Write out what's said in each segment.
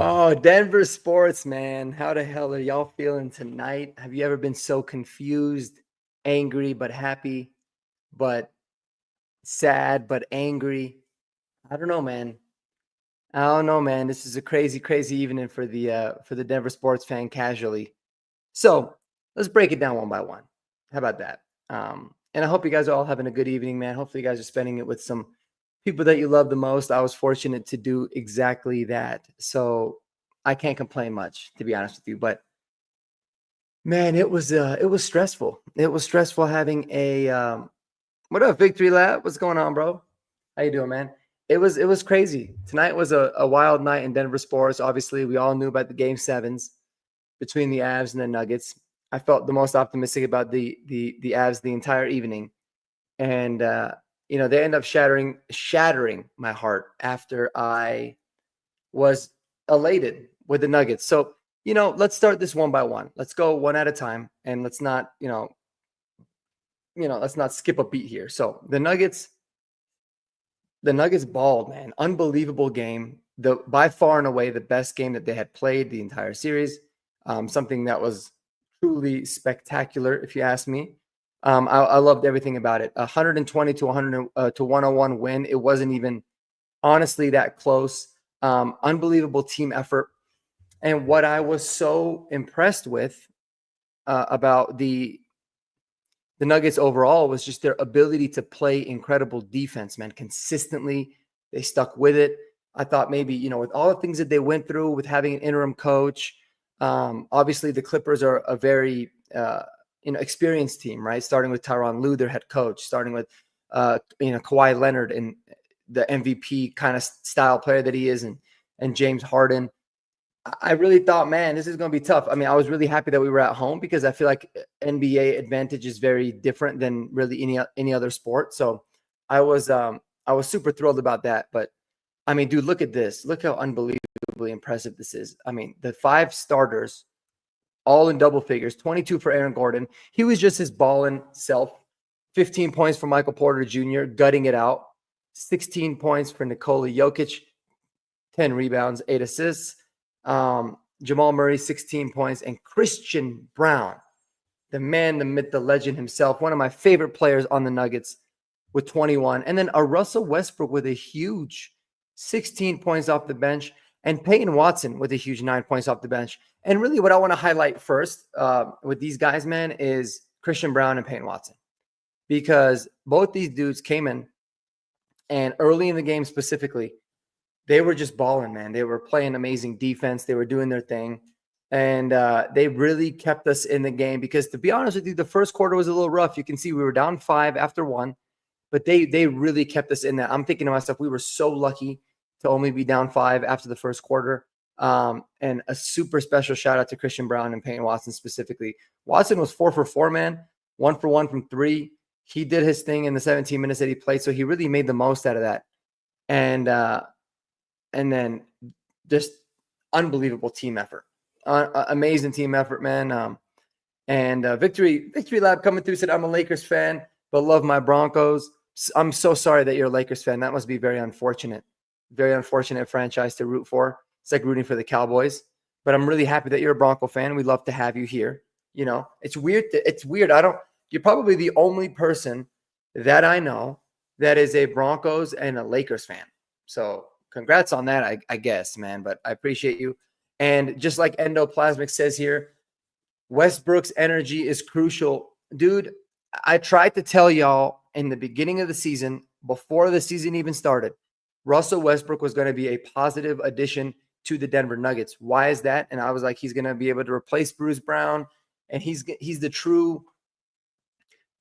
Oh, Denver sports, man. How the hell are y'all feeling tonight? Have you ever been so confused, angry, but happy, but sad, but angry? I don't know, man. I don't know, man. This is a crazy, crazy evening for the Denver sports fan casually. So let's break it down one by one. How about that? And I hope you guys are all having a good evening, man. Hopefully, you guys are spending it with some people that you love the most. I was fortunate to do exactly that. So I can't complain much, to be honest with you. But man, it was stressful. It was stressful having a what up, Victory Lab? What's going on, bro? How you doing, man? It was crazy. Tonight was a wild night in Denver sports. Obviously, we all knew about the game sevens between the Avs and the Nuggets. I felt the most optimistic about the Avs the entire evening, and they end up shattering my heart after I was elated with the Nuggets. So let's start this one by one. Let's go one at a time, and let's not let's not skip a beat here. So the Nuggets balled, man. Unbelievable game. The by far and away the best game that they had played the entire series. Something that was truly spectacular, if you ask me. I loved everything about it. 120 to 101 win. It wasn't even honestly that close. Unbelievable team effort. And what I was so impressed with about the Nuggets overall was just their ability to play incredible defense, man. Consistently, they stuck with it. I thought maybe, with all the things that they went through with having an interim coach, obviously the Clippers are a very, experienced team, right? Starting with Tyronn Lue, their head coach, starting with, Kawhi Leonard and the MVP kind of style player that he is, and James Harden. I really thought, man, this is going to be tough. I mean, I was really happy that we were at home because I feel like NBA advantage is very different than really any other sport. So I was super thrilled about that. But I mean, dude, look at this. Look how unbelievably impressive this is. I mean, the five starters, all in double figures. 22 for Aaron Gordon. He was just his balling self. 15 points for Michael Porter Jr., gutting it out. 16 points for Nikola Jokic. 10 rebounds, 8 assists. Jamal Murray, 16 points, and Christian Brown, the man, the myth, the legend himself, one of my favorite players on the Nuggets, with 21. And then a Russell Westbrook with a huge 16 points off the bench, and Peyton Watson with a huge 9 points off the bench. And really what I want to highlight first with these guys, man, is Christian Brown and Peyton Watson, because both these dudes came in, and early in the game specifically, they were just balling, man. They were playing amazing defense. They were doing their thing. And they really kept us in the game because, to be honest with you, the first quarter was a little rough. You can see we were down 5 after 1, but they really kept us in that. I'm thinking to myself, we were so lucky to only be down 5 after the first quarter. And a super special shout out to Christian Brown and Peyton Watson specifically. Watson was 4 for 4, man. 1 for 1 from 3. He did his thing in the 17 minutes that he played, so he really made the most out of that. And then just unbelievable team effort, amazing team effort, man. Victory Lab coming through said, I'm a Lakers fan, but love my Broncos. I'm so sorry that you're a Lakers fan. That must be very unfortunate franchise to root for. It's like rooting for the Cowboys, but I'm really happy that you're a Bronco fan. We'd love to have you here. It's weird. You're probably the only person that I know that is a Broncos and a Lakers fan. So congrats on that, I guess, man. But I appreciate you. And just like Endoplasmic says here, Westbrook's energy is crucial. Dude, I tried to tell y'all in the beginning of the season, before the season even started, Russell Westbrook was going to be a positive addition to the Denver Nuggets. Why is that? And I was like, he's going to be able to replace Bruce Brown, and he's the true,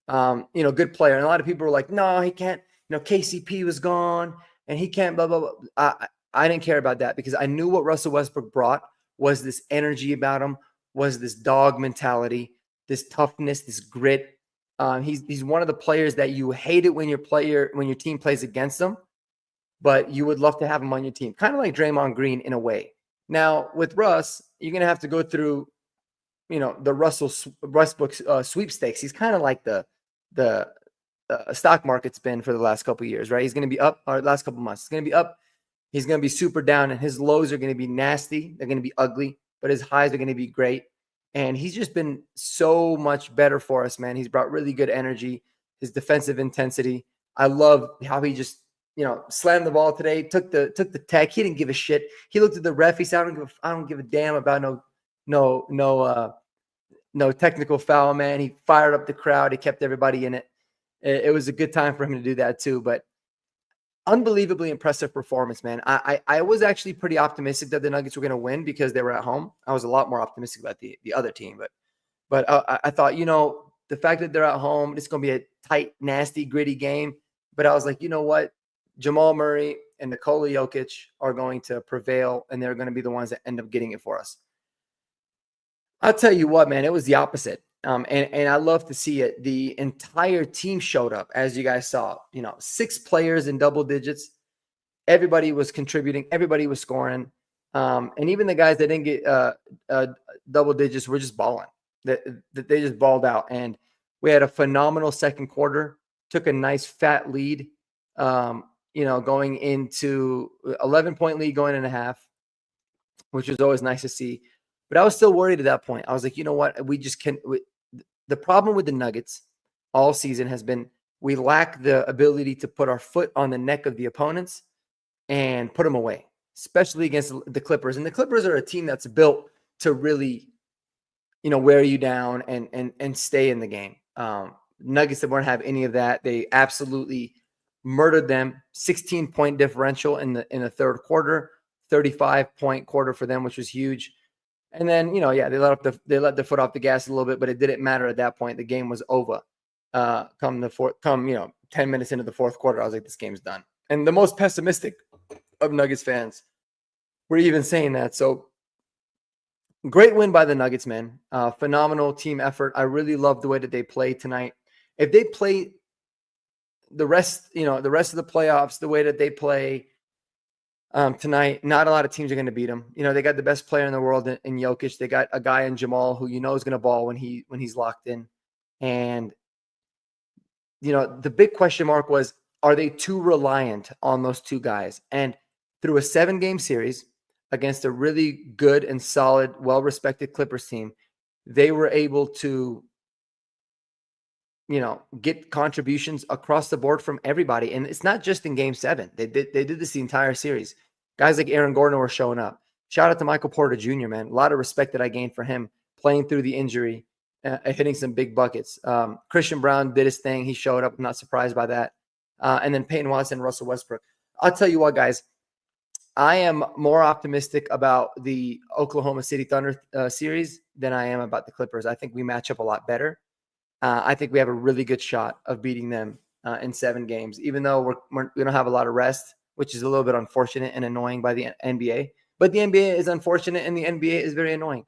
good player. And a lot of people were like, no, he can't. KCP was gone, and he can't, blah, blah, blah. I didn't care about that because I knew what Russell Westbrook brought was this energy about him, was this dog mentality, this toughness, this grit. He's one of the players that you hate it when your team plays against him, but you would love to have him on your team. Kind of like Draymond Green in a way. Now, with Russ, you're going to have to go through, the Westbrook sweepstakes. He's kind of like the stock market's been for the last couple of years, right? He's going to be up, or last couple of months. It's going to be up He's going to be super down, and his lows are going to be nasty. They're going to be ugly, but his highs are going to be great. And he's just been so much better for us, man. He's brought really good energy, his defensive intensity. I love how he just, slammed the ball today, took the tech. He didn't give a shit. He looked at the ref. He said, I don't give a damn about no technical foul, man. He fired up the crowd. He kept everybody in it. It was a good time for him to do that too. But unbelievably impressive performance, man. I was actually pretty optimistic that the Nuggets were going to win because they were at home. I was a lot more optimistic about the other team, but I thought, the fact that they're at home, it's going to be a tight, nasty, gritty game. But I was like, you know what? Jamal Murray and Nikola Jokic are going to prevail, and they're going to be the ones that end up getting it for us. I'll tell you what, man, it was the opposite. And I love to see it. The entire team showed up, as you guys saw. 6 players in double digits. Everybody was contributing. Everybody was scoring. And even the guys that didn't get double digits were just balling. They just balled out. And we had a phenomenal second quarter. Took a nice fat lead, going into 11-point lead going in a half, which was always nice to see. But I was still worried at that point. I was like, you know what? We just can't. The problem with the Nuggets all season has been we lack the ability to put our foot on the neck of the opponents and put them away, especially against the Clippers. And the Clippers are a team that's built to really, wear you down and stay in the game. Nuggets that won't have any of that. They absolutely murdered them. 16-point differential in the third quarter, 35-point quarter for them, which was huge. And then, they let the foot off the gas a little bit, but it didn't matter at that point. The game was over. 10 minutes into the fourth quarter, I was like, this game's done. And the most pessimistic of Nuggets fans were even saying that. So great win by the Nuggets, man. Phenomenal team effort. I really love the way that they played tonight. If they play the rest of the playoffs the way that they play tonight, not a lot of teams are going to beat them. They got the best player in the world in Jokic. They got a guy in Jamal who is going to ball when he's locked in. And the big question mark was, are they too reliant on those two guys? And through a 7-game series against a really good and solid, well-respected Clippers team, they were able to get contributions across the board from everybody. And it's not just in game 7. They did this the entire series. Guys like Aaron Gordon were showing up. Shout out to Michael Porter Jr., man. A lot of respect that I gained for him playing through the injury, hitting some big buckets. Christian Brown did his thing. He showed up. I'm not surprised by that. And then Peyton Watson, Russell Westbrook. I'll tell you what, guys. I am more optimistic about the Oklahoma City Thunder series than I am about the Clippers. I think we match up a lot better. I think we have a really good shot of beating them in 7 games, even though we don't have a lot of rest, which is a little bit unfortunate and annoying by the NBA. But the NBA is unfortunate and the NBA is very annoying.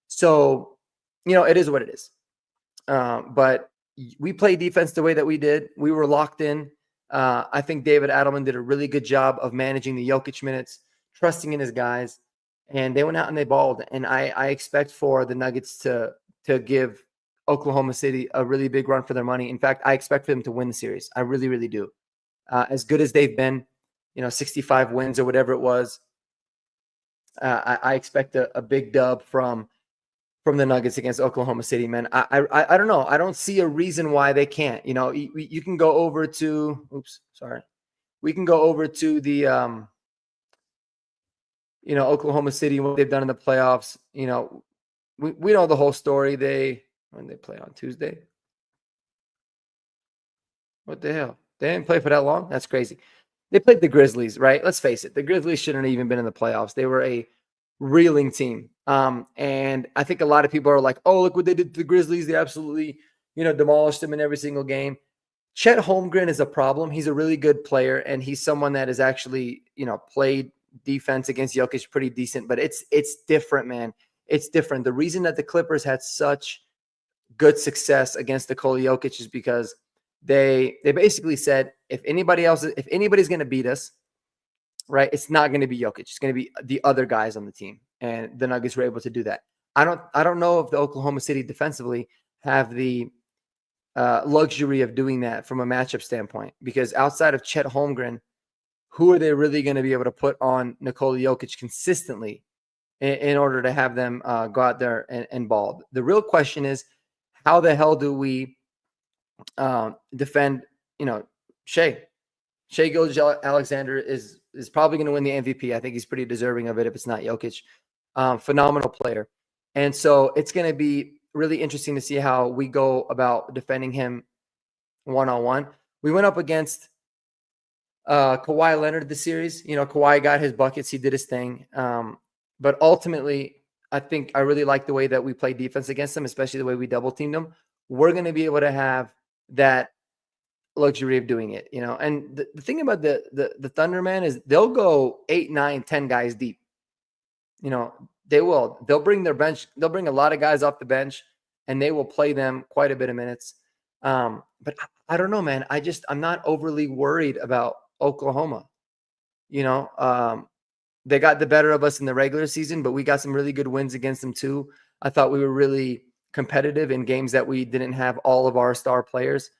So, it is what it is. But we played defense the way that we did. We were locked in. I think David Adelman did a really good job of managing the Jokic minutes, trusting in his guys, and they went out and they balled. And I expect for the Nuggets to give Oklahoma City a really big run for their money. In fact, I expect them to win the series. I really, really do. As good as they've been, 65 wins or whatever it was, I expect a big dub from the Nuggets against Oklahoma City, man. I don't know. I don't see a reason why they can't. You can go over to we can go over to the Oklahoma City and what they've done in the playoffs. We know the whole story. When they play on Tuesday. What the hell? They didn't play for that long? That's crazy. They played the Grizzlies, right? Let's face it. The Grizzlies shouldn't have even been in the playoffs. They were a reeling team. And I think a lot of people are like, oh, look what they did to the Grizzlies. They absolutely, demolished them in every single game. Chet Holmgren is a problem. He's a really good player, and he's someone that has actually, played defense against Jokic pretty decent. But it's different, man. It's different. The reason that the Clippers had such good success against Nikola Jokic is because they basically said, if anybody's going to beat us, right, it's not going to be Jokic. It's going to be the other guys on the team. And the Nuggets were able to do that. I don't know if the Oklahoma City defensively have the luxury of doing that from a matchup standpoint, because outside of Chet Holmgren, who are they really going to be able to put on Nikola Jokic consistently in order to have them go out there and ball? The real question is, how the hell do we defend, Shai? Shai Gilgeous-Alexander is probably going to win the MVP. I think he's pretty deserving of it if it's not Jokic. Phenomenal player. And so it's going to be really interesting to see how we go about defending him one-on-one. We went up against Kawhi Leonard this series. Kawhi got his buckets. He did his thing. But ultimately, I think I really like the way that we play defense against them, especially the way we double teamed them. We're going to be able to have that luxury of doing it, And the thing about the Thunder, man, is they'll go 8, 9, 10 guys deep. They will. They'll bring their bench. They'll bring a lot of guys off the bench, and they will play them quite a bit of minutes. But I don't know, man. I'm not overly worried about Oklahoma. They got the better of us in the regular season, but we got some really good wins against them too. I thought we were really competitive in games that we didn't have all of our star players.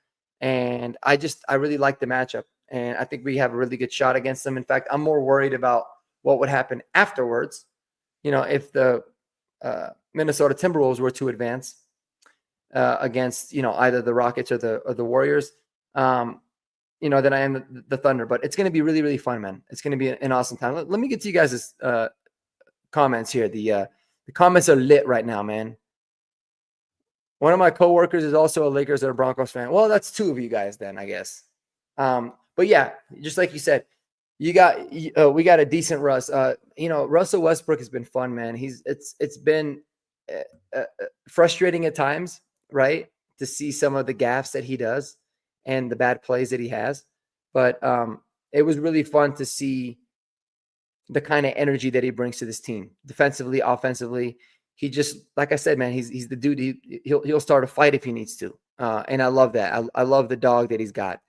And I really like the matchup. And I think we have a really good shot against them. In fact, I'm more worried about what would happen afterwards. If the Minnesota Timberwolves were to advance against, either the Rockets or the Warriors, than I am the Thunder. But it's going to be really, really fun, man. It's going to be an awesome time. Let me get to you guys' comments here. The comments are lit right now, man. One of my coworkers is also a Lakers or a Broncos fan. Well, that's two of you guys then, I guess. But yeah, just like you said, we got a decent Russ. Russell Westbrook has been fun, man. It's been frustrating at times, right, to see some of the gaffes that he does and the bad plays that he has. But it was really fun to see the kind of energy that he brings to this team, defensively, offensively. He just, like I said, man, he's the dude. He'll start a fight if he needs to, and I love that. I love the dog that he's got,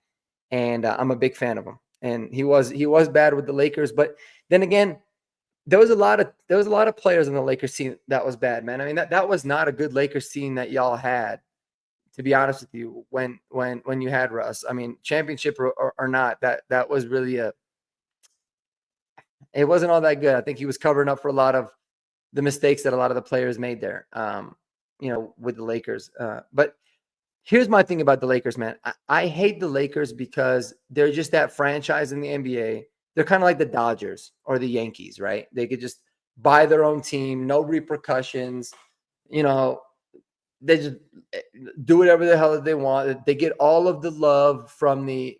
and I'm a big fan of him. And he was bad with the Lakers, but then again, there was a lot of players on the Lakers team that was bad, man. I mean, that was not a good Lakers team that y'all had, to be honest with you. When you had Russ, I mean, championship or not, that was really it wasn't all that good. I think he was covering up for a lot of the mistakes that a lot of the players made there, with the Lakers. But here's my thing about the Lakers, man. I hate the Lakers because they're just that franchise in the NBA. They're kind of like the Dodgers or the Yankees, right? They could just buy their own team, no repercussions. They just do whatever the hell they want. They get all of the love from they're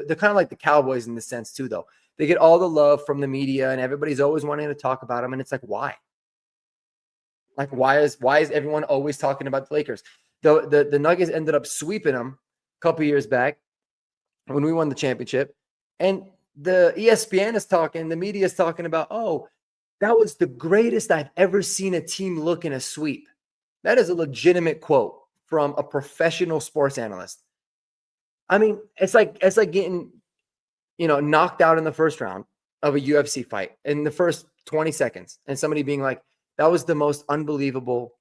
kind of like the Cowboys in the sense too, though. They get all the love from the media, and everybody's always wanting to talk about them. And it's like, why? Like, why is everyone always talking about the Lakers? The Nuggets ended up sweeping them a couple years back when we won the championship. And the ESPN is talking, the media is talking about, oh, that was the greatest I've ever seen a team look in a sweep. That is a legitimate quote from a professional sports analyst. I mean, it's like getting, knocked out in the first round of a UFC fight in the first 20 seconds. And somebody being like, that was the most unbelievable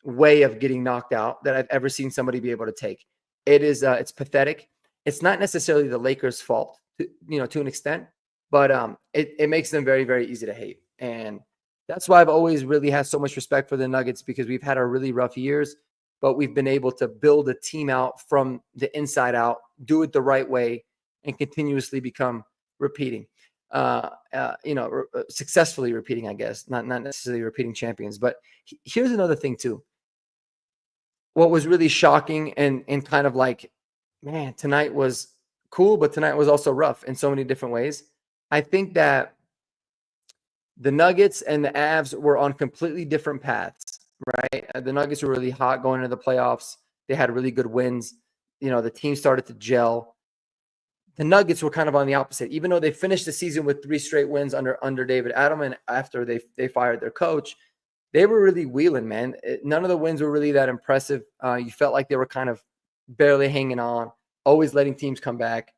way of getting knocked out that I've ever seen somebody be able to take. It is, it's pathetic. It's not necessarily the Lakers' fault, to an extent, but it makes them very, very easy to hate. And that's why I've always really had so much respect for the Nuggets, because we've had our really rough years, but we've been able to build a team out from the inside out, do it the right way, and continuously become repeating. Successfully repeating, I guess, not necessarily repeating champions. But here's another thing too. What was really shocking and kind of like, man, tonight was cool, but tonight was also rough in so many different ways. I think that the Nuggets and the Avs were on completely different paths, right? The Nuggets were really hot going into the playoffs. They had really good wins. The team started to gel. The Nuggets were kind of on the opposite. Even though they finished the season with 3 straight wins under David Adelman after they fired their coach, they were really wheeling, man. None of the wins were really that impressive. You felt like they were kind of barely hanging on, always letting teams come back.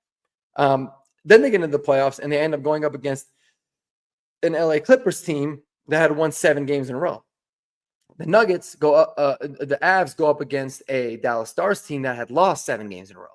Then they get into the playoffs, and they end up going up against an LA Clippers team that had won 7 games in a row. The Nuggets go up, the Avs go up against a Dallas Stars team that had lost 7 games in a row.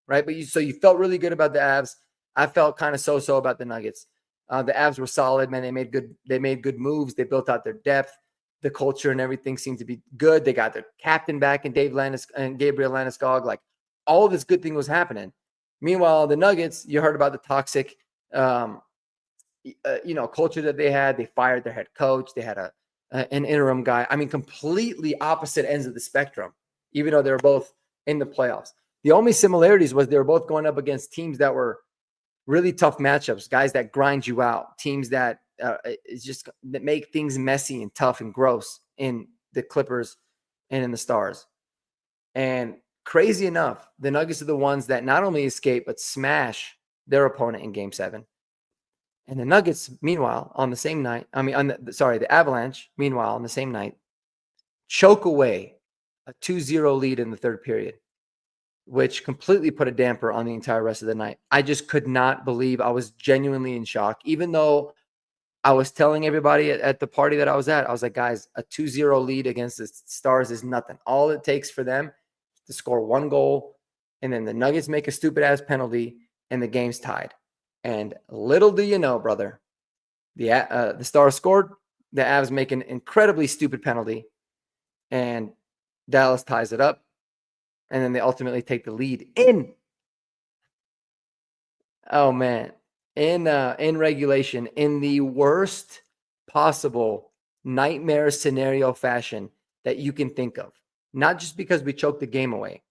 Right. But so you felt really good about the Avs. I felt kind of so about the Nuggets. The Avs were solid, man. They made good moves. They built out their depth. The culture and everything seemed to be good. They got their captain back in Gabriel Landeskog. Like, all this good thing was happening. Meanwhile, the Nuggets, you heard about the toxic, culture that they had. They fired their head coach. They had an interim guy. I mean, completely opposite ends of the spectrum, even though they were both in the playoffs. The only similarities was they were both going up against teams that were really tough matchups, guys that grind you out, teams that that make things messy and tough and gross in the Clippers and in the Stars. And crazy enough, the Nuggets are the ones that not only escape, but smash their opponent in Game 7. And the Nuggets, meanwhile, on the same night, the Avalanche, meanwhile, on the same night, choke away a 2-0 lead in the third period, which completely put a damper on the entire rest of the night. I just could not believe. I was genuinely in shock, even though I was telling everybody at the party that I was at, I was like, guys, a 2-0 lead against the Stars is nothing. All it takes for them to score one goal, and then the Nuggets make a stupid-ass penalty, and the game's tied. And little do you know, brother, the Stars scored, the Avs make an incredibly stupid penalty, and Dallas ties it up, and then they ultimately take the lead in regulation, in the worst possible nightmare scenario fashion that you can think of. Not just because we choked the game away,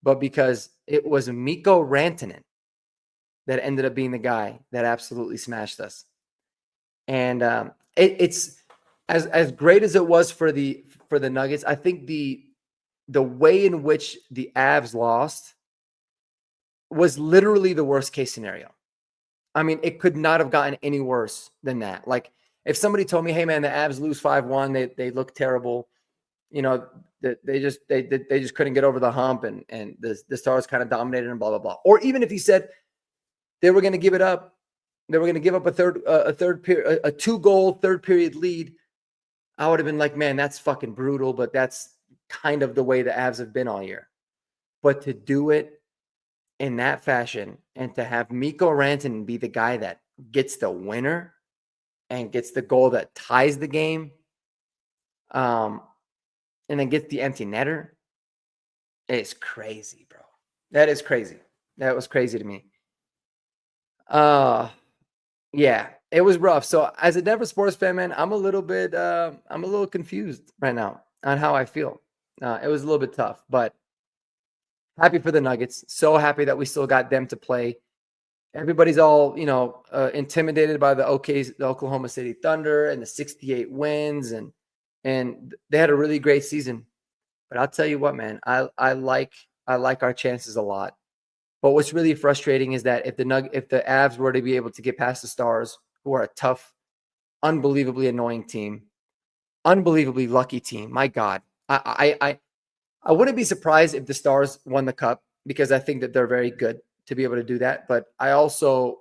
but because it was Mikko Rantanen that ended up being the guy that absolutely smashed us. And it's as great as it was for the Nuggets. I think the way in which the Avs lost was literally the worst case scenario. I mean, it could not have gotten any worse than that. Like, if somebody told me, "Hey, man, the Avs lose 5-1, they look terrible," they just couldn't get over the hump, and the Stars kind of dominated and blah blah blah. Or even if he said they were going to give it up, they were going to give up a 2-goal third period lead, I would have been like, "Man, that's fucking brutal," but that's kind of the way the Avs have been all year. But to do it in that fashion, and to have Mikko Rantanen be the guy that gets the winner and gets the goal that ties the game, and then gets the empty netter, it's crazy, bro. That is crazy. That was crazy to me. Yeah, it was rough. So as a Denver sports fan, man, I'm a little confused right now on how I feel. It was a little bit tough, but happy for the Nuggets. So happy that we still got them to play. Everybody's all, intimidated by the Oklahoma City Thunder and the 68 wins, and they had a really great season. But I'll tell you what, man, I like our chances a lot. But what's really frustrating is that if the Avs were to be able to get past the Stars, who are a tough, unbelievably annoying team, unbelievably lucky team, my God, I wouldn't be surprised if the Stars won the Cup, because I think that they're very good to be able to do that. But I also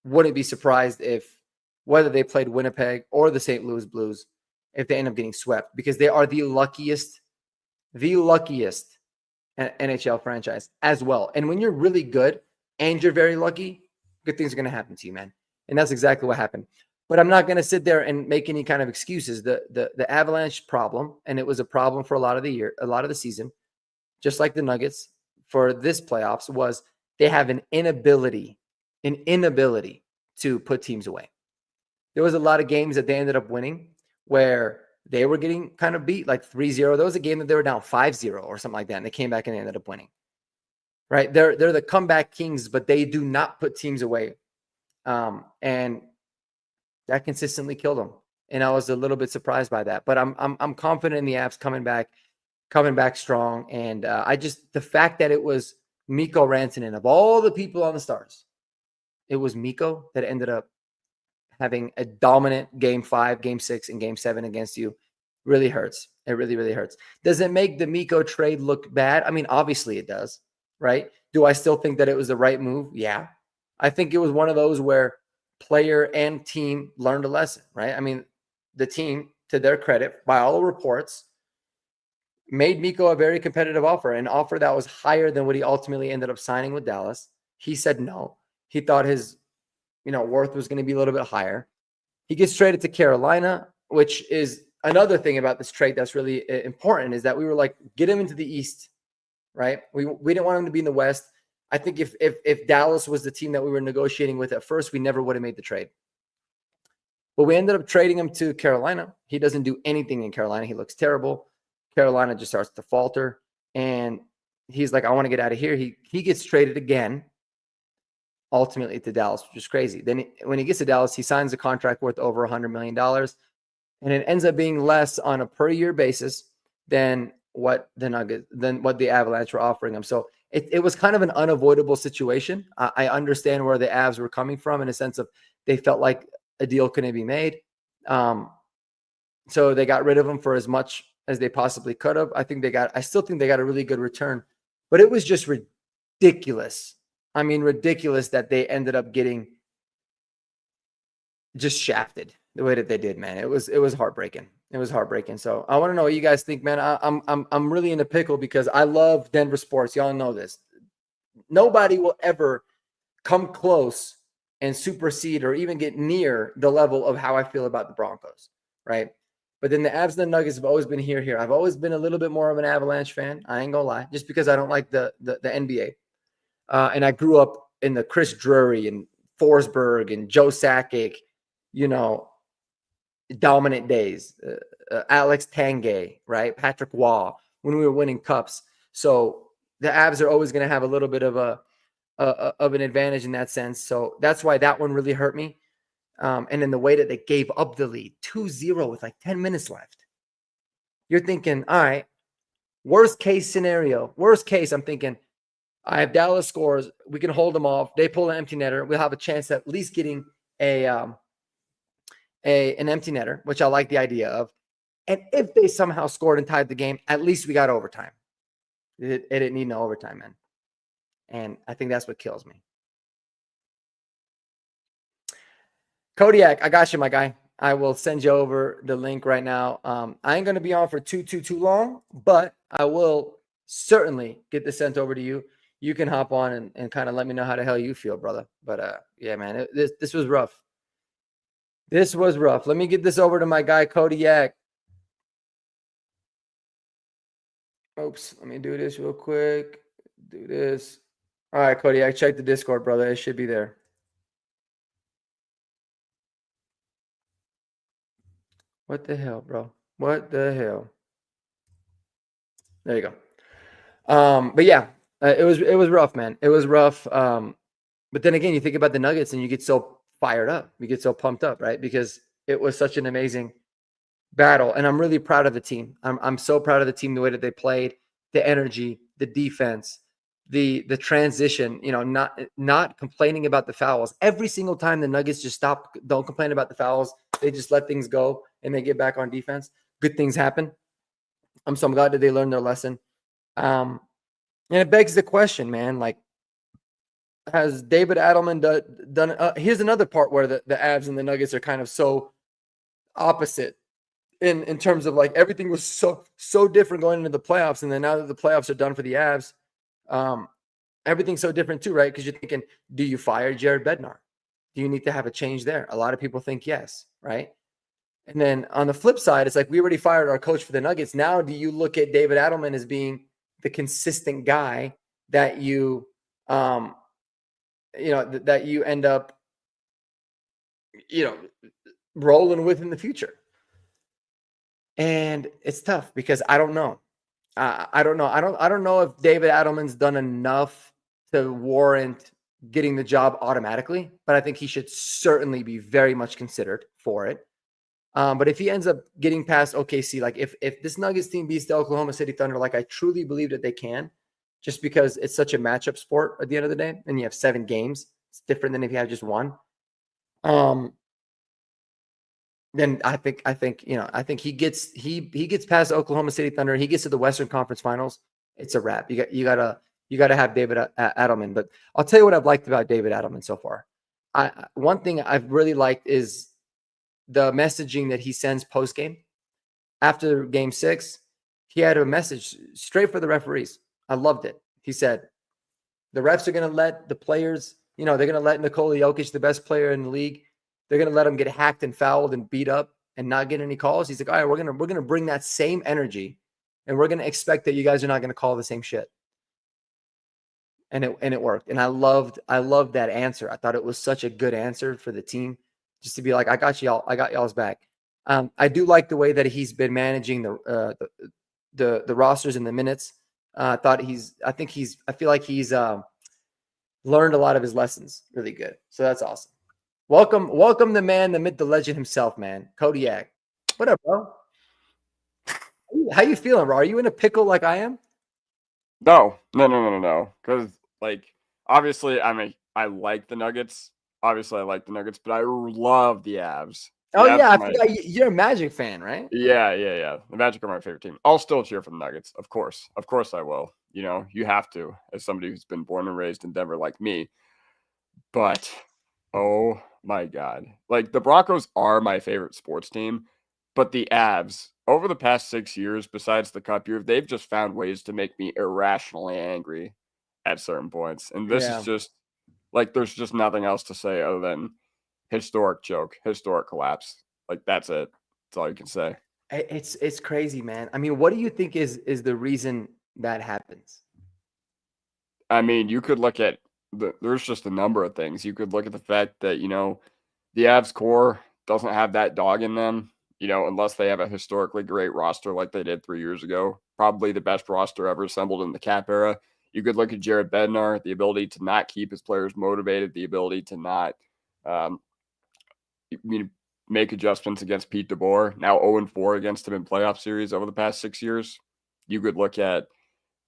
wouldn't be surprised if, whether they played Winnipeg or the St. Louis Blues, if they end up getting swept, because they are the luckiest NHL franchise as well. And when you're really good and you're very lucky, good things are going to happen to you, man. And that's exactly what happened. But I'm not going to sit there and make any kind of excuses. The Avalanche problem, and it was a problem for a lot of the season, just like the Nuggets for this playoffs, was they have an inability to put teams away. There was a lot of games that they ended up winning where they were getting kind of beat, like 3-0. There was a game that they were down 5-0 or something like that, and they came back and they ended up winning. Right? They're the comeback kings, but they do not put teams away. And that consistently killed them. And I was a little bit surprised by that. But I'm confident in the Avs coming back strong. And the fact that it was Mikko Rantanen, of all the people on the Stars, it was Mikko that ended up having a dominant Game 5, Game 6, and Game 7 against you really hurts. It really, really hurts. Does it make the Mikko trade look bad? I mean, obviously it does, right? Do I still think that it was the right move? Yeah. I think it was one of those where player and team learned a lesson, right? I mean, the team, to their credit, by all reports, made Mikko a very competitive offer, an offer that was higher than what he ultimately ended up signing with Dallas. He said no. He thought his, worth was going to be a little bit higher. He gets traded to Carolina, which is another thing about this trade that's really important, is that we were like, get him into the East, right? We didn't want him to be in the West. I think if Dallas was the team that we were negotiating with at first, we never would have made the trade. But we ended up trading him to Carolina. He doesn't do anything in Carolina. He looks terrible. Carolina just starts to falter. And he's like, I want to get out of here. He gets traded again, ultimately to Dallas, which is crazy. Then when he gets to Dallas, he signs a contract worth over $100 million. And it ends up being less on a per year basis than what the Avalanche were offering him. So it was kind of an unavoidable situation. I understand where the Avs were coming from in a sense of they felt like a deal couldn't be made. So they got rid of him for as much as they possibly could have. I still think they got a really good return, but it was just ridiculous. I mean, ridiculous that they ended up getting just shafted the way that they did, man. It was heartbreaking. It was heartbreaking. So I want to know what you guys think, man. I'm really in a pickle because I love Denver sports. Y'all know this. Nobody will ever come close and supersede or even get near the level of how I feel about the Broncos, right? But then the Avs and the Nuggets have always been here. I've always been a little bit more of an Avalanche fan. I ain't gonna lie, just because I don't like the NBA. And I grew up in the Chris Drury and Forsberg and Joe Sakic, dominant days. Alex Tanguay, right? Patrick Waugh, when we were winning cups. So the Avs are always going to have a little bit of an advantage in that sense. So that's why that one really hurt me. And in the way that they gave up the lead 2-0 with like 10 minutes left. You're thinking, all right, worst case scenario. Worst case, I'm thinking, I have Dallas scores. We can hold them off. They pull an empty netter. We'll have a chance at least getting an empty netter, which I like the idea of. And if they somehow scored and tied the game, at least we got overtime. It didn't need no overtime, man. And I think that's what kills me. Kodiak, I got you, my guy. I will send you over the link right now. I ain't going to be on for too long, but I will certainly get this sent over to you. You can hop on and kind of let me know how the hell you feel, brother. But yeah, man, this was rough. This was rough. Let me get this over to my guy, Kodiak. Oops, let me do this real quick. Do this. All right, Kodiak, check the Discord, brother. It should be there. What the hell, bro? What the hell? There you go. But yeah, it was rough, man. It was rough. But then again, you think about the Nuggets and you get so fired up. You get so pumped up, right? Because it was such an amazing battle. And I'm really proud of the team. I'm so proud of the team, the way that they played, the energy, the defense, the transition, not complaining about the fouls. Every single time the Nuggets just don't complain about the fouls. They just let things go and they get back on defense. Good things happen. So I'm glad that they learned their lesson. And it begs the question, man, like, has David Adelman done here's another part where the Avs and the Nuggets are kind of so opposite in terms of like everything was so different going into the playoffs. And then now that the playoffs are done for the Avs, everything's so different too, right? Because you're thinking, do you fire Jared Bednar? Do you need to have a change there? A lot of people think yes, right? And then on the flip side, it's like we already fired our coach for the Nuggets. Now, do you look at David Adelman as being the consistent guy that you that you end up, rolling with in the future? And it's tough because I don't know. I don't know. I don't know if David Adelman's done enough to warrant getting the job automatically, but I think he should certainly be very much considered for it. But if he ends up getting past OKC, like if this Nuggets team beats the Oklahoma City Thunder, like I truly believe that they can, just because it's such a matchup sport at the end of the day, and you have 7 games. It's different than if you have just one. Then I think he gets past Oklahoma City Thunder. He gets to the Western Conference Finals. It's a wrap. You gotta have David Adelman. But I'll tell you what I've liked about David Adelman so far. One thing I've really liked is the messaging that he sends post game. After Game 6, he had a message straight for the referees. I loved it. He said, the refs are going to let the players They're going to let Nikola Jokic, the best player in the league, they're going to let him get hacked and fouled and beat up and not get any calls. He's like, all right, we're going to bring that same energy, and we're going to expect that you guys are not going to call the same shit. And it worked. And I loved that answer. I thought it was such a good answer for the team, just to be like, I got y'all's back. I do like the way that he's been managing the rosters and the minutes. I feel like he's learned a lot of his lessons really good. So that's awesome. Welcome the man, the myth, the legend himself, man. Kodiak. What up, bro? How you feeling, bro? Are you in a pickle like I am? No. Because obviously, I like the Nuggets. Obviously, I like the Nuggets, but I love the Avs. Oh yeah, I forgot you're a Magic fan, right? Yeah. The Magic are my favorite team. I'll still cheer for the Nuggets, of course. Of course, I will. You have to, as somebody who's been born and raised in Denver like me. But oh my God, the Broncos are my favorite sports team, but the Avs over the past 6 years, besides the Cup year, they've just found ways to make me irrationally angry at certain points, and this is just there's just nothing else to say other than historic joke, historic collapse. That's it. That's all you can say. It's crazy, man. I mean, what do you think is the reason that happens? I mean, you could look at there's just a number of things. You could look at the fact that, the Avs core doesn't have that dog in them, unless they have a historically great roster like they did 3 years ago. Probably the best roster ever assembled in the cap era. You could look at Jared Bednar, the ability to not keep his players motivated, the ability to not make adjustments against Pete DeBoer, now 0-4 against him in playoff series over the past 6 years. You could look at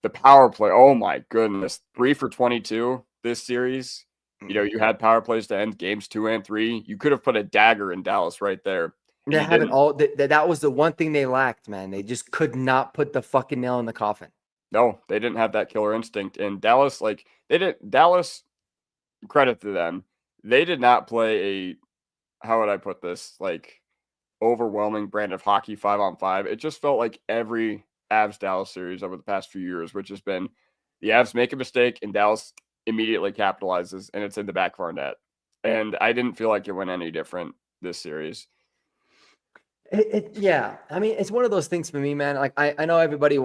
the power play. Oh my goodness. 3 for 22 this series. You had power plays to end games 2 and 3. You could have put a dagger in Dallas right there. They haven't that was the one thing they lacked, man. They just could not put the fucking nail in the coffin. No, they didn't have that killer instinct. And Dallas, Dallas, credit to them. They did not play how would I put this? Overwhelming brand of hockey 5-on-5. It just felt like every Avs Dallas series over the past few years, which has been the Avs make a mistake and Dallas immediately capitalizes, and it's in the back of our net. And I didn't feel like it went any different this series. Yeah. I mean, it's one of those things for me, man. I know everybody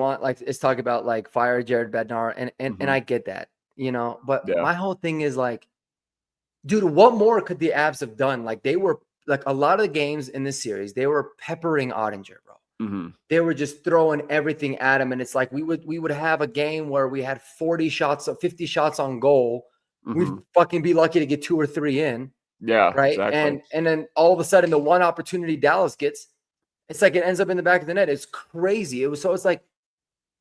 is talk about fire Jared Bednar, and I get that, but my whole thing is dude, what more could the Avs have done? They were a lot of the games in this series, they were peppering Ottinger, bro. Mm-hmm. They were just throwing everything at him, and it's we would have a game where we had 40 shots, 50 shots on goal. Mm-hmm. We'd fucking be lucky to get 2 or 3 in. Yeah, right. Exactly. And then all of a sudden, the one opportunity Dallas gets, it's it ends up in the back of the net. It's crazy. It's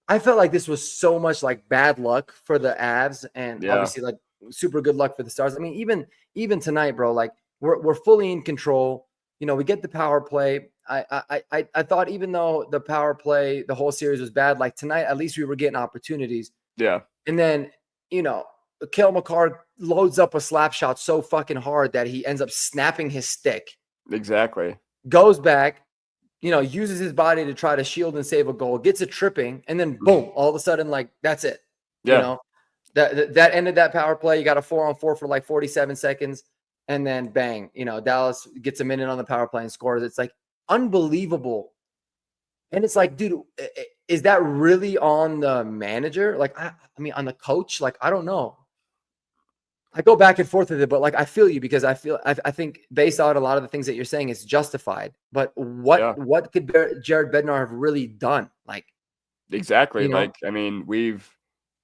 I felt like this was so much bad luck for the Avs, and obviously super good luck for the Stars. I mean, even tonight, bro, we're fully in control. We get the power play. I thought even though the power play, the whole series was bad, tonight, at least we were getting opportunities. Yeah. And then, Cale Makar loads up a slap shot so fucking hard that he ends up snapping his stick. Exactly. Goes back, uses his body to try to shield and save a goal, gets a tripping, and then boom, all of a sudden, that's it. Yeah. That ended that power play. You got a 4-on-4 for 47 seconds. And then bang, Dallas gets a minute on the power play and scores. It's unbelievable. And it's dude, is that really on the manager? I mean, on the coach? I don't know. I go back and forth with it, but I feel you, because I think based on a lot of the things that you're saying, it's justified. But what could Jared Bednar have really done? Exactly. I mean, we've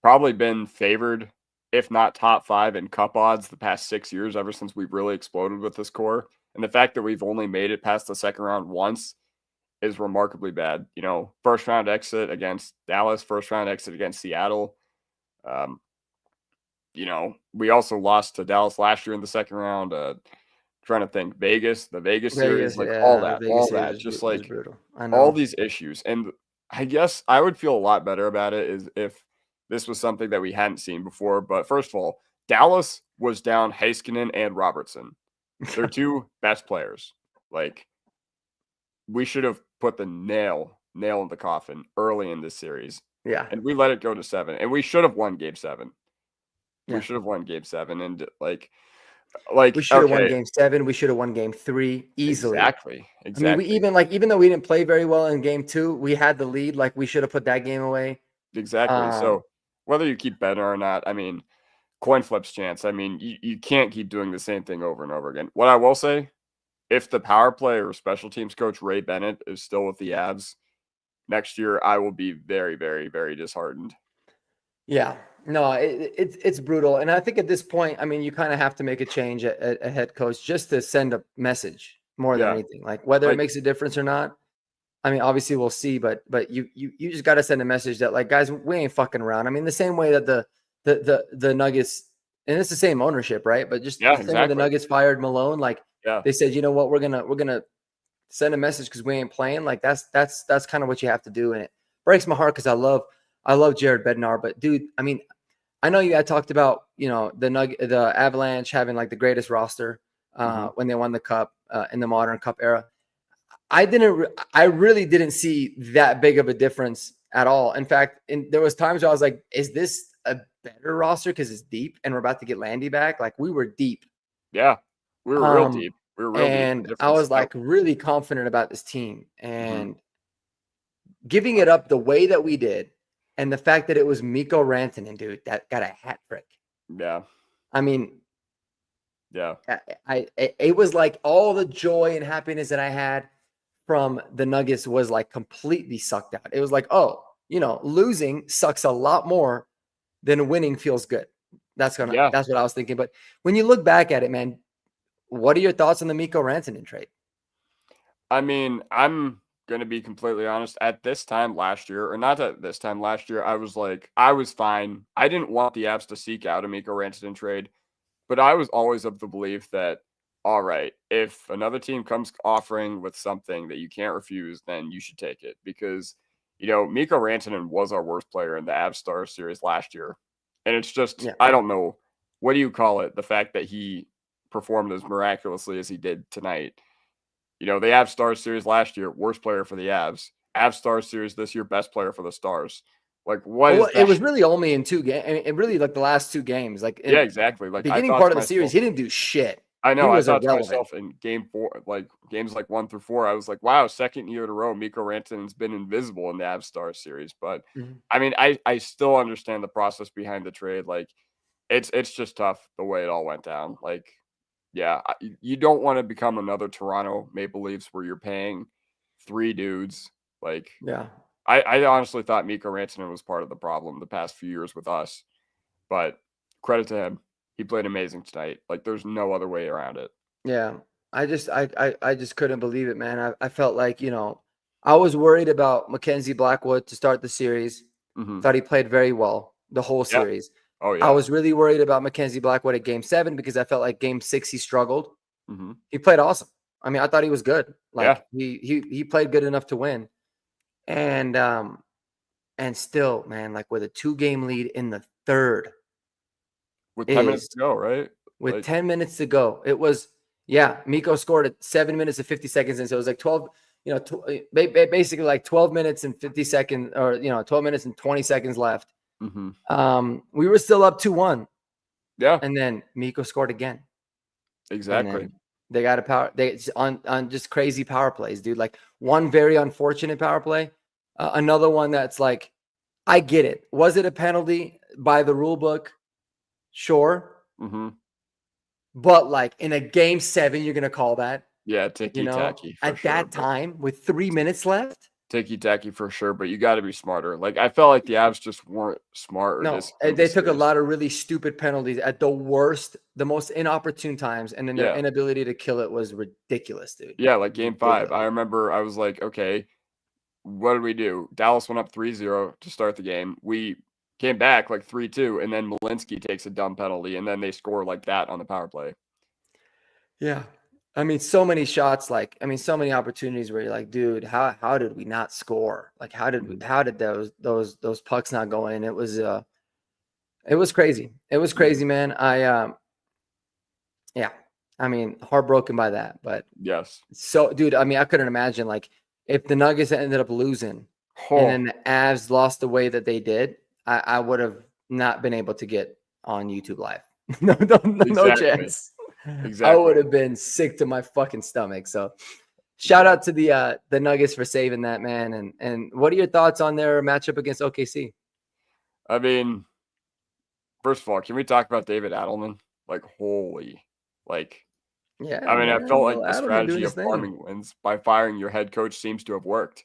probably been favored, if not top 5 in cup odds the past 6 years, ever since we've really exploded with this core. And the fact that we've only made it past the second round once is remarkably bad. First round exit against Dallas, first round exit against Seattle. We also lost to Dallas last year in the second round. Trying to think, the Vegas series, all that, just brutal. I know. All these issues. And I guess I would feel a lot better about it is if this was something that we hadn't seen before. But first of all, Dallas was down Heiskanen and Robertson. They're 2 best players. We should have put the nail in the coffin early in this series. Yeah. And we let it go to 7. And we should have won game 7. We Yeah. should have won Game 7, and We should have won okay, game 7. We should have won game 3 easily. exactly, I mean, we exactly, even though we didn't play very well in game 2, we had the lead. Like, we should have put that game away. exactly. Um, So whether you keep Bednar or not, I mean, coin flips chance. I mean, you can't keep doing the same thing over and over again. What I will say, if the power play or special teams coach Ray Bennett is still with the Avs next year, I will be very, very, very disheartened. yeah, no, it's brutal. And I think at this point, I mean, you kind of have to make a change at head coach just to send a message more than Yeah, anything. Like, whether it like makes a difference or not, I mean, obviously we'll see, but you just got to send a message that, like, guys, we ain't fucking around. I mean, the same way that the Nuggets, and it's the same ownership, right? But just yeah, the same way the exactly. Nuggets fired Malone, like, Yeah, they said, you know what, we're gonna send a message because we ain't playing. Like, that's kind of what you have to do, and it breaks my heart because I love Jared Bednar, but dude, I mean, I know you had talked about, the Avalanche having like the greatest roster mhm. when they won the cup in the modern cup era. I really didn't see that big of a difference at all. In fact, there was times where I was like, is this a better roster because it's deep and we're about to get Landy back? Like, we were deep. Yeah, we were real Um, deep. We were real deep. The and I difference was that like really confident about this team, mhm. and giving it up the way that we did, and the fact that it was Mikko Rantanen, dude, that got a hat trick. Yeah, I mean, yeah, it was like all the joy and happiness that I had from the Nuggets was like completely sucked out. It was like, oh, losing sucks a lot more than winning feels good. That's yeah. what I was thinking. But when you look back at it, man, what are your thoughts on the Mikko Rantanen trade? I mean, I'm gonna be completely honest. At this time last year, or not at this time last year, I was fine. I didn't want the Avs to seek out a Mikko Rantanen trade, but I was always of the belief that, all right, if another team comes offering with something that you can't refuse, then you should take it because, Mikko Rantanen was our worst player in the Avs Star series last year, and it's just Yeah. I don't know what do you call it, the fact that he performed as miraculously as he did tonight. The Avs Stars series last year, worst player for the Avs. Avs Stars series this year, best player for the Stars. Like, what is Well, it that? was really only in 2 games, and really like the last 2 games. Like, Yeah, in exactly. Like, I beginning thought part to of the series, myself, he didn't do shit. I He know, I was thought to irrelevant. myself in game 4, like games like 1 through 4, I was like, wow, second year in a row, Mikko Rantanen's been invisible in the Avs Stars series. But Mhm. I mean, I still understand the process behind the trade. Like, it's just tough the way it all went down. Like, yeah, you don't want to become another Toronto Maple Leafs where you're paying 3 dudes. Like, Yeah. I honestly thought Mikko Rantanen was part of the problem the past few years with us, but credit to him. He played amazing tonight. Like, there's no other way around it. Yeah. I just couldn't believe it, man. I felt like, I was worried about Mackenzie Blackwood to start the series. Mhm. Thought he played very well the whole Yeah. series. Oh, I yeah. was really worried about Mackenzie Blackwood at game 7 because I felt like game 6 he struggled. Mhm. He played awesome. I mean, I thought he was good. Yeah. Like, he played good enough to win. And still, man, like, with a 2-game lead in the 3rd With 10 minutes is to go, right? with Like 10 minutes to go. It was, yeah, Miko scored at 7 minutes and 50 seconds. And so it was like 12, basically like 12 minutes and 50 seconds, or, 12 minutes and 20 seconds left. mhm. We were still up 2-1. Yeah, And then Miko scored again. And exactly. then they got a power, on just crazy power plays, dude. Like, one very unfortunate power play. Another one that's like, I get it. Was it a penalty by the rule book? Sure. Mhm. But like, in a game 7, you're going to call that, Yeah, ticky-tacky for at sure, that but time with 3 minutes left? ticky-tacky for sure, but you gotta be smarter. Like, I felt like the Avs just weren't smart or No, disciplined they this took a series. lot of really stupid penalties at the worst, the most inopportune times, and then their Yeah. inability to kill it was ridiculous, dude. Yeah, like game 5, Ridiculous. I remember I was like, "Okay, what did we do?" Dallas went up 3-0 to start the game. We came back like 3-2, and then Malinsky takes a dumb penalty, and then they score like that on the power play. Yeah. I mean, so many shots, like, I mean, so many opportunities where you're like, dude, how did we not score? Like, Mhm. how did those pucks not go in? It was crazy. It was Mhm. crazy, man. Yeah. I mean, heartbroken by that, but Yes. so, dude, I mean, I couldn't imagine, like, if the Nuggets ended up losing and Oh, then the Avs lost the way that they did, I would have not been able to get on YouTube Live. No Exactly. chance. I Exactly. would have been sick to my fucking stomach. So shout out to the Nuggets for saving that, man. And what are your thoughts on their matchup against OKC? I mean, first of all, can we talk about David Adelman? Like, holy, like, Yeah, I mean, I man. felt Little like the Adelman doing strategy his of thing. farming wins by firing your head coach seems to have worked.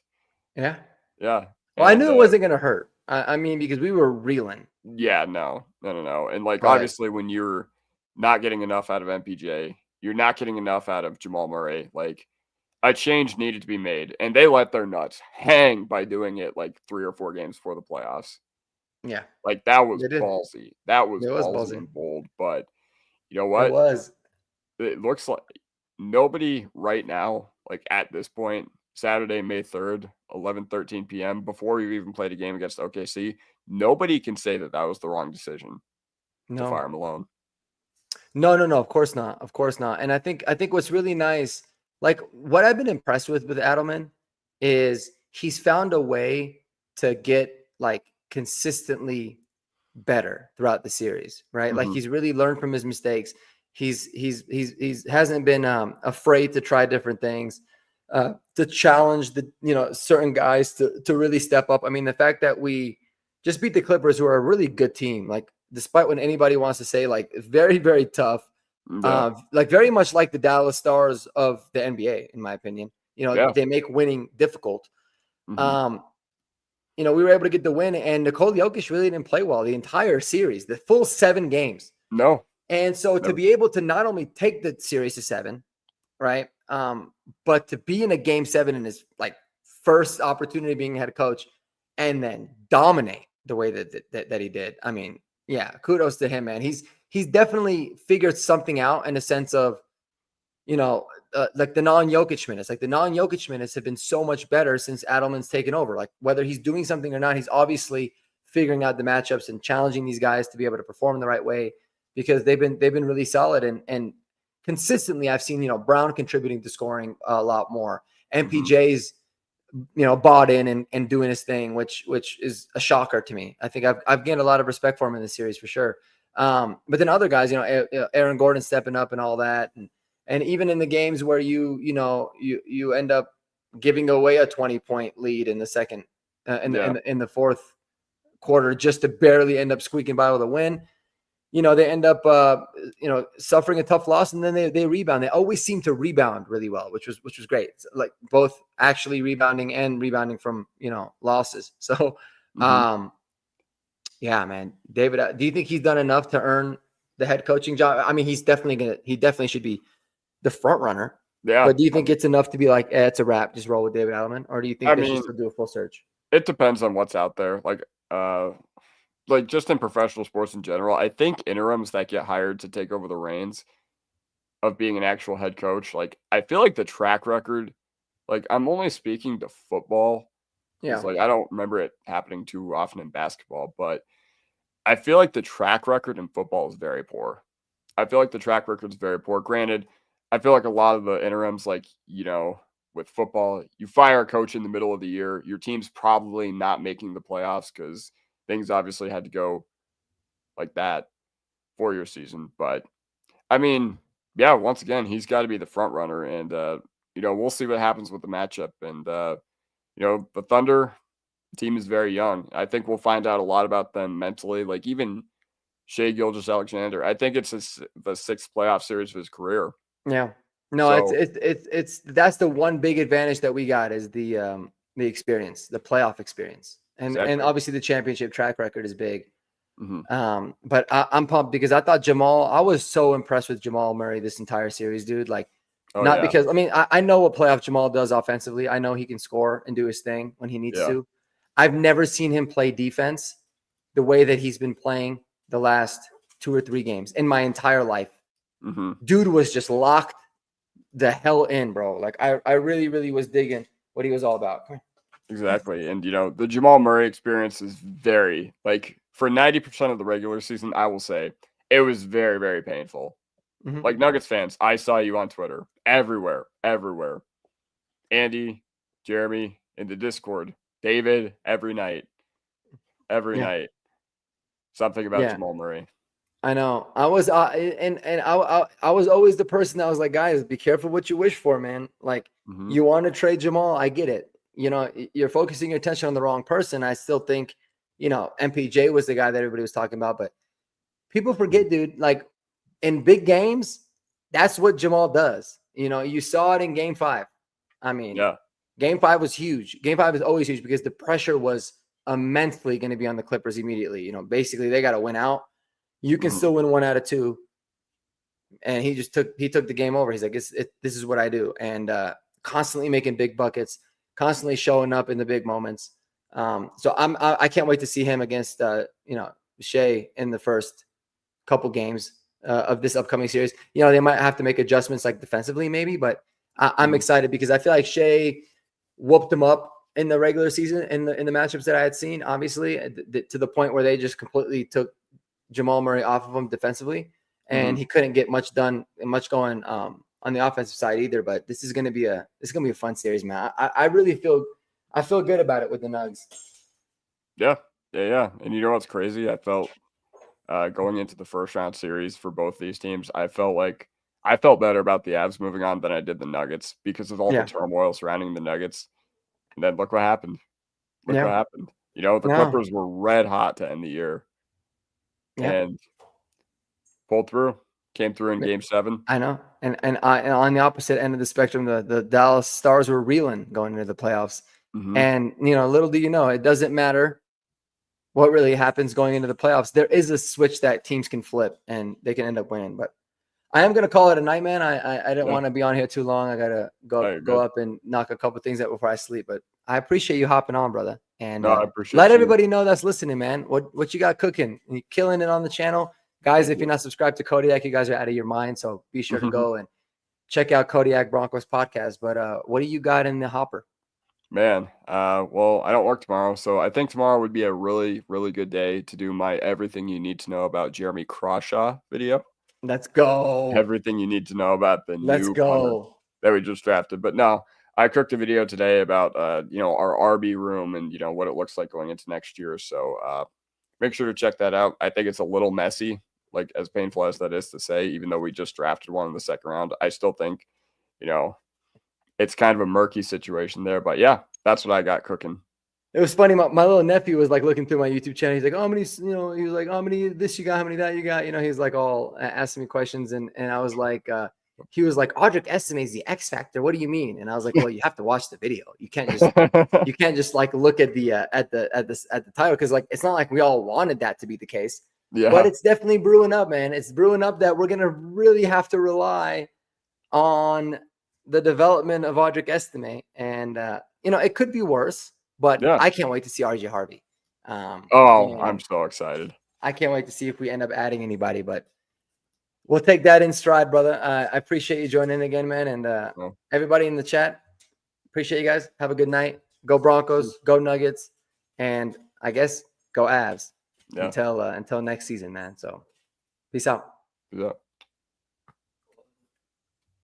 Yeah. Yeah. Well, I And knew it wasn't gonna hurt. I mean, because we were reeling. yeah, no. And like, But obviously, when you're not getting enough out of MPJ, you're not getting enough out of Jamal Murray. Like, a change needed to be made, and they let their nuts hang by doing it like 3 or 4 games before the playoffs. yeah, Like, that was they did. ballsy. That was It was ballsy buzzing. and bold. But you know It what? was. It looks like nobody right now, like at this point, Saturday, May 3rd, 11:13 p.m., before we've even played a game against OKC, nobody can say that that was the wrong decision to No. fire Malone. No. Of course not. Of course not. And I think what's really nice, like what I've been impressed with Adelman is he's found a way to get like consistently better throughout the series, right? Like Mhm. he's really learned from his mistakes. He's hasn't been afraid to try different things, to challenge the certain guys to really step up. I mean, the fact that we just beat the Clippers, who are a really good team, like despite what anybody wants to say, like very tough, Yeah. like very much like the Dallas Stars of the NBA, in my opinion. Yeah. They make winning difficult. Mhm. Um, we were able to get the win, and Nikola Jokic really didn't play well the entire series, the full 7 games. No. And so to No. be able to not only take the series to 7, right, but to be in a game 7 in his like first opportunity being head coach, and then dominate the way that he did. I mean, yeah, kudos to him, man. He's definitely figured something out in a sense of, like the non-Jokic minutes. Like the non-Jokic minutes have been so much better since Adelman's taken over. Like whether he's doing something or not, he's obviously figuring out the matchups and challenging these guys to be able to perform the right way, because they've been really solid, and consistently I've seen Brown contributing to scoring a lot more. Mhm. MPJ's bought in and doing his thing, which is a shocker to me. I think I've gained a lot of respect for him in this series for sure. But then other guys, Aaron Gordon stepping up and all that, and even in the games where you end up giving away a 20-point lead in the second, Yeah. in the fourth quarter, just to barely end up squeaking by with a win. They end up suffering a tough loss, and then they rebound. They always seem to rebound really well, which was great. Like both actually rebounding and rebounding from losses. So Mhm. yeah, man. David, do you think he's done enough to earn the head coaching job? I mean, he definitely should be the front runner. Yeah. But do you think it's enough to be like, it's a wrap, just roll with David Adelman? Or do you think I they should mean, still do a full search? it depends on what's out there. Like just in professional sports in general, I think interims that get hired to take over the reins of being an actual head coach, like I feel like the track record, like I'm only speaking to football because Yeah. like I don't remember it happening too often in basketball, but I feel like the track record in football is very poor. I feel like the track record is very poor. Granted, I feel like a lot of the interims, like, with football, you fire a coach in the middle of the year, your team's probably not making the playoffs because things obviously had to go like that for your season. But I mean, yeah, once again, he's got to be the front runner, and we'll see what happens with the matchup. And the Thunder team is very young. I think we'll find out a lot about them mentally. Like even Shea Gilgeous-Alexander, I think it's the 6th playoff series of his career. Yeah. No, So it's that's the one big advantage that we got is the experience, the playoff experience. And exactly. obviously the championship track record is big. Hmm. But I'm pumped because I was so impressed with Jamal Murray this entire series, dude. Like, Oh not yeah, because I mean I know what playoff Jamal does offensively. I know he can score and do his thing when he needs yeah. to. I've never seen him play defense the way that he's been playing the last 2 or 3 games in my entire life. Hmm. Dude was just locked the hell in, bro. Like I really was digging what he was all about. Exactly. And the Jamal Murray experience is very like for 90% of the regular season, I will say it was very, very painful. Mhm. Like Nuggets fans, I saw you on Twitter everywhere, everywhere. Andy, Jeremy in the Discord, David every night, every Yeah. night. Something about Yeah. Jamal Murray. I know. I was I was always the person that was like, guys, be careful what you wish for, man. Like, Hmm. you want to trade Jamal, I get it. You know, you're focusing your attention on the wrong person. I still think, MPJ was the guy that everybody was talking about, but people forget, dude, like in big games, that's what Jamal does. You saw it in game 5. I mean, Yeah. game 5 was huge. Game 5 is always huge because the pressure was immensely going to be on the Clippers immediately. Basically they got to win out. You can Hmm. still win 1 out of 2. And he took the game over. He's like, this is what I do. And constantly making big buckets, constantly showing up in the big moments. So I can't wait to see him against, Shea in the first couple games of this upcoming series. They might have to make adjustments like defensively maybe, but I'm excited because I feel like Shea whooped him up in the regular season in the matchups that I had seen, obviously, to the point where they just completely took Jamal Murray off of him defensively, and he couldn't get much going on the offensive side either. But this is going to be a fun series, man. I really feel good about it with the Nugs. Yeah. And you know what's crazy? I felt going into the first round series for both these teams, I felt better about the Avs moving on than I did the Nuggets because of all the turmoil surrounding the Nuggets. And then look what happened. Look what happened. The Clippers were red hot to end the year. And pulled through, came through in game 7. I know. And on the opposite end of the spectrum, the Dallas Stars were reeling going into the playoffs. And, little do you know, it doesn't matter what really happens going into the playoffs. There is a switch that teams can flip and they can end up winning. But I am going to call it a night, man. I didn't want to be on here too long. I got to go up and knock a couple things out before I sleep. But I appreciate you hopping on, brother. And I appreciate let you. everybody know that's listening, man. What you got cooking? You're killing it on the channel. Guys, if you're not subscribed to Kodiak, you guys are out of your mind. So be sure to go and check out Kodiak Broncos podcast. But what do you got in the hopper? Man, well, I don't work tomorrow, so I think tomorrow would be a really, really good day to do my everything you need to know about Jeremy Crawshaw video. Let's go. Everything you need to know about the Let's newcomer go. that we just drafted. But no, I cooked a video today about our RB room and what it looks like going into next year. So make sure to check that out. I think it's a little messy, like as painful as that is to say, even though we just drafted one in the second round. I still think, it's kind of a murky situation there. But yeah, that's what I got cooking. It was funny. My little nephew was like looking through my YouTube channel. He's like, how many, he was like, how many this you got, how many that you got? He's like all asking me questions. And I was like, he was like, Audric estimates the X factor. What do you mean? And I was like, well, you have to watch the video. You can't just like look at the at the title. Cause like, it's not like we all wanted that to be the case, but it's definitely brewing up, man. It's brewing up that we're going to really have to rely on the development of Audric estimate. And, it could be worse. But I can't wait to see RJ Harvey. I'm so excited. I can't wait to see if we end up adding anybody, but we'll take that in stride, brother. I appreciate you joining in again, man. And everybody in the chat, appreciate you guys. Have a good night. Go Broncos, go Nuggets, and I guess go Avs until next season, man. So peace out. Yeah.